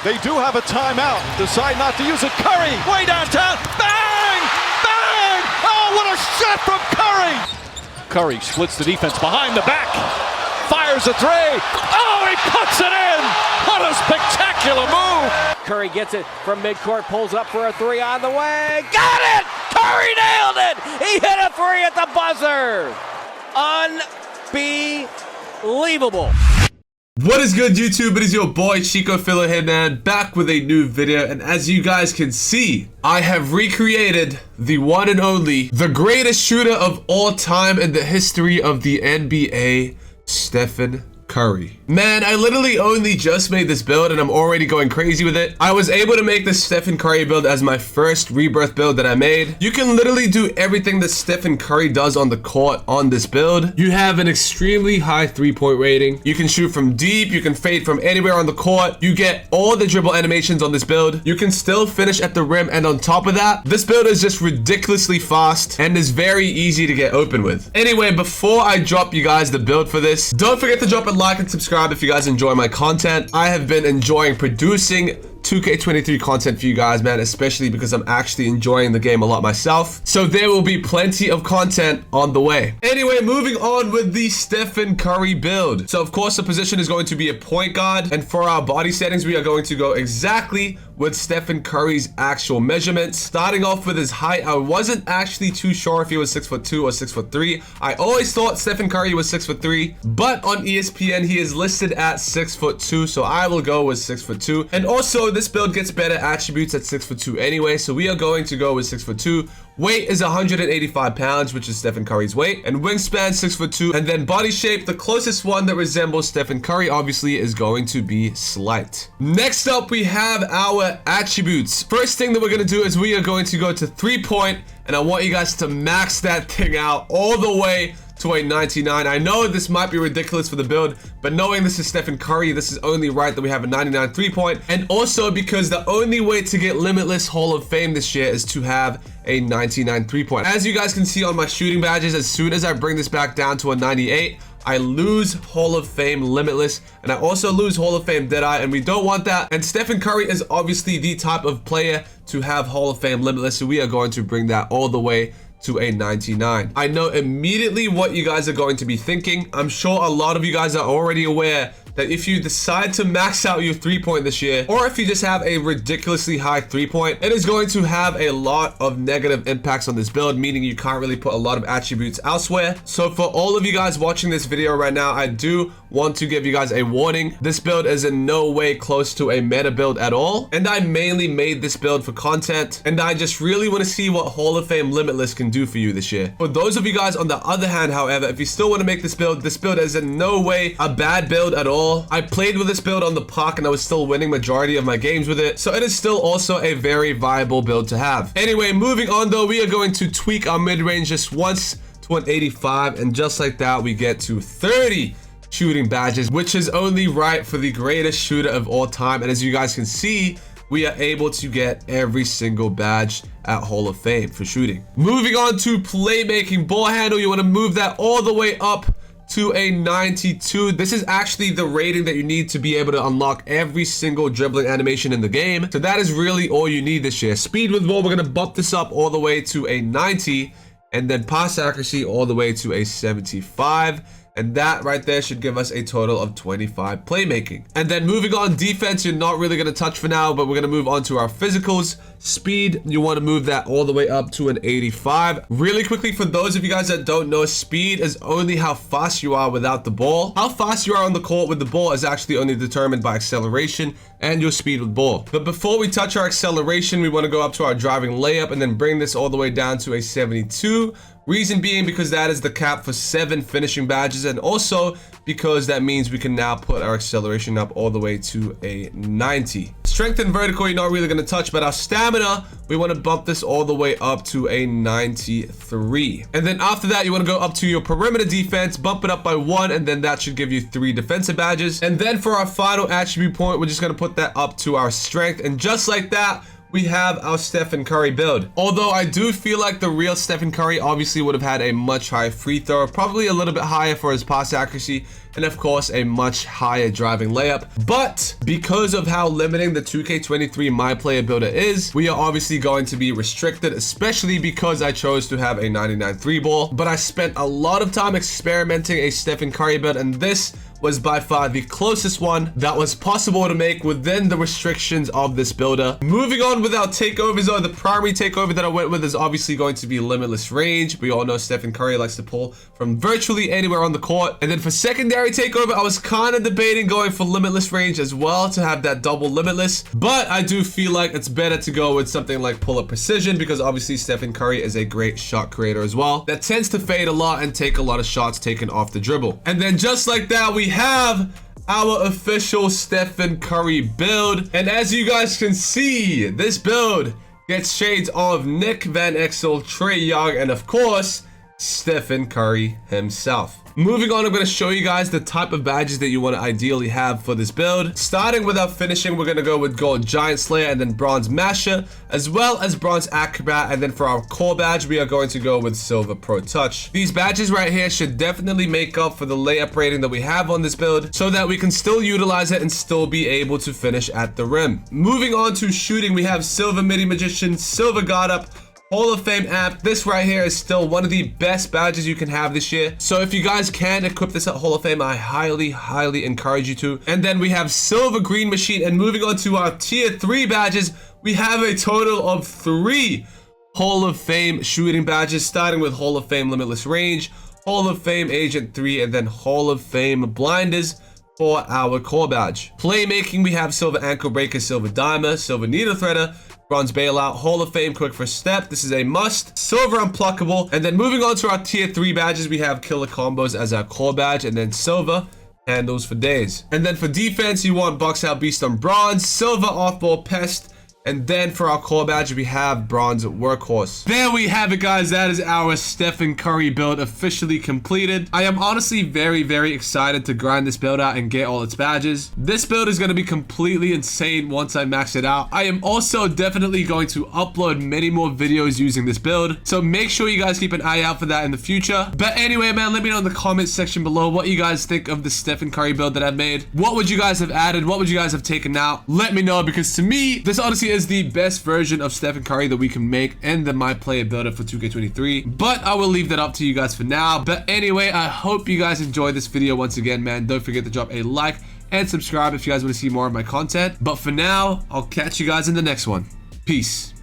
They do have a timeout. Decide not to use it. Curry, way downtown. Bang! Bang! Oh, what a shot from Curry! Curry splits the defense behind the back. Fires a three. Oh, he puts it in! What a spectacular move! Curry gets it from midcourt, pulls up for a three on the way. Got it! Curry nailed it! He hit a three at the buzzer! Unbelievable. What is good, YouTube? It is your boy ChicoFilo here, man, back with a new video. And as you guys can see, I have recreated the one and only, the greatest shooter of all time in the history of the NBA, Stephen Curry. Man, I literally only just made this build and I'm already going crazy with it. I was able to make this Stephen Curry build as my first rebirth build that I made. You can literally do everything that Stephen Curry does on the court on this build. You have an extremely high three-point rating. You can shoot from deep. You can fade from anywhere on the court. You get all the dribble animations on this build. You can still finish at the rim, and on top of that, this build is just ridiculously fast and is very easy to get open with. Anyway, before I drop you guys the build for this, don't forget to drop a like and subscribe if you guys enjoy my content. I have been enjoying producing 2K23 content for you guys, man, especially because I'm actually enjoying the game a lot myself. So there will be plenty of content on the way. Anyway, moving on with the Stephen Curry build. So of course the position is going to be a point guard, and for our body settings we are going to go exactly with Stephen Curry's actual measurements. Starting off with his height, I wasn't actually too sure if he was 6'2" or 6'3". I always thought Stephen Curry was 6'3", but on ESPN he is listed at 6'2", so I will go with 6'2". And also this build gets better attributes at 6'2" anyway, so we are going to go with 6'2". Weight is 185 pounds, which is Stephen Curry's weight, and wingspan 6'2", and then body shape, the closest one that resembles Stephen Curry obviously is going to be slight. Next up, we have our attributes. First thing that we're going to do is we are going to go to 3-point, and I want you guys to max that thing out all the way to a 99. I know this might be ridiculous for the build, but knowing this is Stephen Curry, this is only right that we have a 99 3-point. And also because the only way to get Limitless Hall of Fame this year is to have a 99 3-point. As you guys can see on my shooting badges, as soon as I bring this back down to a 98, I lose Hall of Fame Limitless, and I also lose Hall of Fame Deadeye, and we don't want that. And Stephen Curry is obviously the type of player to have Hall of Fame Limitless, so we are going to bring that all the way to a 99. I know immediately what you guys are going to be thinking. I'm sure a lot of you guys are already aware that if you decide to max out your 3-point this year, or if you just have a ridiculously high 3-point, it is going to have a lot of negative impacts on this build, meaning you can't really put a lot of attributes elsewhere. So for all of you guys watching this video right now, I do want to give you guys a warning. This build is in no way close to a meta build at all, and I mainly made this build for content, and I just really want to see what Hall of Fame Limitless can do for you this year. For those of you guys on the other hand, however, if you still want to make this build is in no way a bad build at all. I played with this build on the park and I was still winning majority of my games with it, so it is still also a very viable build to have. Anyway, moving on though, we are going to tweak our mid-range just once to an 85, and just like that we get to 30 shooting badges, which is only right for the greatest shooter of all time. And as you guys can see, we are able to get every single badge at Hall of Fame for shooting. Moving on to playmaking. Ball handle, you want to move that all the way up to a 92. This is actually the rating that you need to be able to unlock every single dribbling animation in the game. So that is really all you need this year. Speed with ball, we're going to bump this up all the way to a 90, and then pass accuracy all the way to a 75. And that right there should give us a total of 25 playmaking. And then moving on, defense, you're not really going to touch for now, but we're going to move on to our physicals. Speed, you want to move that all the way up to an 85. Really quickly, for those of you guys that don't know, speed is only how fast you are without the ball. How fast you are on the court with the ball is actually only determined by acceleration and your speed with ball. But before we touch our acceleration, we want to go up to our driving layup and then bring this all the way down to a 72. Reason being because that is the cap for 7 finishing badges, and also because that means we can now put our acceleration up all the way to a 90. Strength and vertical, you're not really going to touch, but our stamina, we want to bump this all the way up to a 93. And then after that, you want to go up to your perimeter defense, bump it up by 1, and then that should give you 3 defensive badges. And then for our final attribute point, we're just going to put that up to our strength, and just like that, we have our Stephen Curry build. Although I do feel like the real Stephen Curry obviously would have had a much higher free throw, probably a little bit higher for his pass accuracy, and of course a much higher driving layup. But because of how limiting the 2K23 My Player Builder is, we are obviously going to be restricted, especially because I chose to have a 99 3 ball. But I spent a lot of time experimenting a Stephen Curry build, and this was by far the closest one that was possible to make within the restrictions of this builder. Moving on with our takeovers, though, the primary takeover that I went with is obviously going to be limitless range. We all know Stephen Curry likes to pull from virtually anywhere on the court. And then for secondary takeover, I was kind of debating going for limitless range as well to have that double limitless, but I do feel like it's better to go with something like pull-up precision, because obviously Stephen Curry is a great shot creator as well that tends to fade a lot and take a lot of shots taken off the dribble. And then just like that, we have our official Stephen Curry build. And as you guys can see, this build gets shades of Nick Van Exel, Trae Young, and of course, Stephen Curry himself. Moving on, I'm going to show you guys the type of badges that you want to ideally have for this build. Starting with our finishing, we're going to go with Gold Giant Slayer and then Bronze Masher, as well as Bronze Acrobat. And then for our core badge, we are going to go with Silver Pro Touch. These badges right here should definitely make up for the layup rating that we have on this build, so that we can still utilize it and still be able to finish at the rim. Moving on to shooting, we have Silver Midi Magician, Silver God Up, Hall of Fame app. This right here is still one of the best badges you can have this year. So if you guys can equip this at Hall of Fame, I highly encourage you to. And then we have Silver Green Machine. And moving on to our tier 3 badges, we have a total of 3 Hall of Fame shooting badges, starting with Hall of Fame Limitless Range, Hall of Fame Agent 3, and then Hall of Fame Blinders for our core badge. Playmaking, we have Silver Ankle Breaker, Silver Dimer, Silver Needle Threader, Bronze Bailout, Hall of Fame Quick First Step. This is a must. Silver Unpluckable. And then moving on to our tier 3 badges, we have Killer Combos as our core badge, and then Silver Handles for Days. And then for defense, you want Box Out Beast on Bronze, Silver Off-Ball Pest, and then for our core badge, we have Bronze Workhorse. There we have it, guys. That is our Stephen Curry build officially completed. I am honestly very excited to grind this build out and get all its badges. This build is going to be completely insane once I max it out. I am also definitely going to upload many more videos using this build, so make sure you guys keep an eye out for that in the future. But anyway, man, let me know in the comment section below what you guys think of the Stephen Curry build that I've made. What would you guys have added? What would you guys have taken out? Let me know, because to me, this honestly is the best version of Stephen Curry that we can make in the My Player Builder for 2K23. But I will leave that up to you guys for now. But anyway, I hope you guys enjoyed this video once again, man. Don't forget to drop a like and subscribe if you guys want to see more of my content. But for now, I'll catch you guys in the next one. Peace.